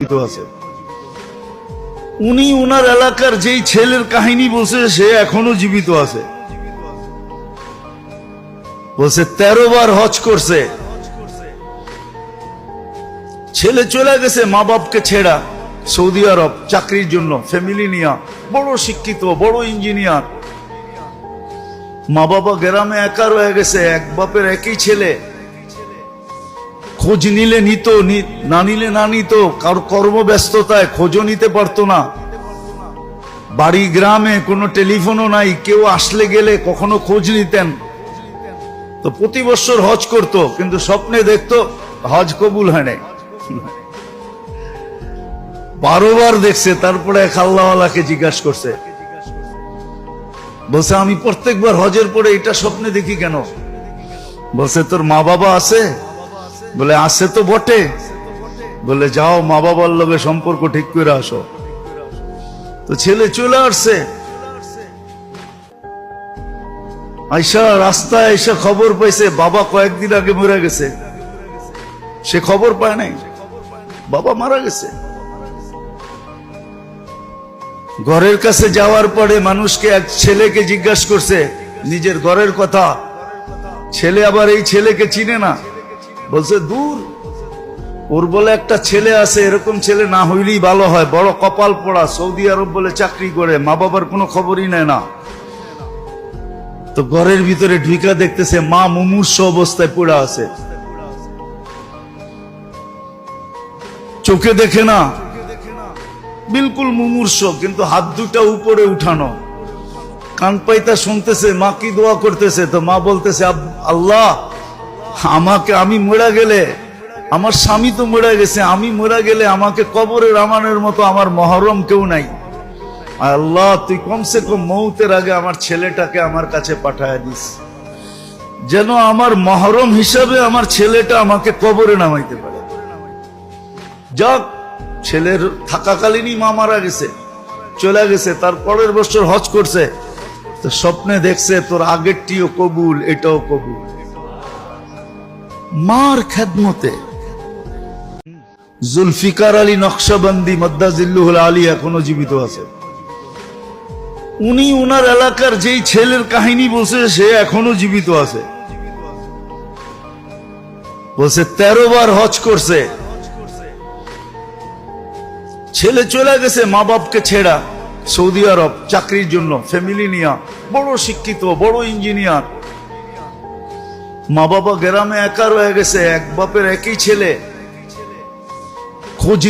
আছে। উনি উনার এলাকার যেই ছেলের কাহিনী বলছে সে এখনো জীবিত আছে। বলছে 13 বার হজ করছে, ছেলে চলে গেছে মা বাপকে ছেড়া সৌদি আরব চাকরির জন্য, ফ্যামিলি নিয়া, বড় শিক্ষিত, বড় ইঞ্জিনিয়ার। মা বাবা গ্রামে একা রয়ে গেছে, এক বাপের একই ছেলে। খোঁজ নিলে নিত, না নিলে না নিত, কারো কর্মব্যস্ততায় খোঁজও নিতে পারতো না। বাড়ি গ্রামে কোনো টেলিফোনও নাই, কেউ আসলে গেলে কখনো খোঁজ নিতেন। তো প্রতি বছর হজ করত, কিন্তু স্বপ্নে দেখতো হজ কবুল হয় নাই। 12 বার দেখছে, তারপরে এক আল্লাহওয়ালাকে জিজ্ঞাসা করছে, বলছে আমি প্রত্যেকবার হজের পরে এটা স্বপ্নে দেখি কেন? বলছে তোর মা বাবা আছে? বলে আছে তো বটে। বলে যাও মা বাবার লগে সম্পর্ক ঠিক করে আসো। তো ছেলে চলে আসছে, আইসা রাস্তায় এসে খবর পাইছে বাবা কয়েকদিন আগে মরে গেছে। সে খবর পায় নাই, বাবা মারা গেছে। ঘরের কাছে যাওয়ার পরে মানুষকে, এক ছেলেকে জিজ্ঞাসা করছে নিজের ঘরের কথা। ছেলে আবার এই ছেলেকে চিনে না। বলছে দূর, ওর বলে একটা ছেলে আছে, এরকম ছেলে না হইলেই ভালো হয়, বড় কপাল পড়া, সৌদি আরব বলে চাকরি করে, মা বাবার কোনো খবরই নেয় না। তো ঘরের ভিতরে ঢুইকা দেখতেছে মা মুমূর্ষ অবস্থায় পড়ে আছে, চোখে দেখে না, বিলকুল মুমূর্ষ, কিন্তু হাত দুটা উপরে উঠানো, কান পাইতা শুনতেছে মা কি দোয়া করতেছে। তো মা বলতেছে আল্লাহ, আমাকে, আমি মরে গেলে, আমার স্বামী তো মরে গেছে, আমি মরে গেলে আমাকে কবরে রামানের মতো আমার মহরম কেউ নাই। আল্লাহ তুই কমসে কম মৌতের আগে আমার ছেলেটাকে আমার কাছে পাঠায় দিস, যেন আমার মহরম হিসাবে আমার ছেলেটা আমাকে কবরে নামাইতে পারে। যাক, ছেলের থাকাকালীনই মা মারা গেছে, চলে গেছে। তার পরের বছর হজ করছে, তো স্বপ্নে দেখছে তোর আগেরটিও কবুল, এটাও কবুল। মার খেদমতে জুলফিকার আলী নকশবন্দি মদ্দাজিল্লুহুল আলী এখনো জীবিত আছে। উনি উনার এলাকার যেই ছেলের কাহিনী বলছে সে এখনো জীবিত আছে। বলছে 13 বার হজ করছে, ছেলে চলে গেছে মা বাপকে ছেড়া সৌদি আরব চাকরির জন্য, ফ্যামিলি নিয়া, বড় শিক্ষিত, বড় ইঞ্জিনিয়ার। মা বাবা গ্রামে একা রয়ে গেছে, এক বাপের একই ছেলে। খোঁজ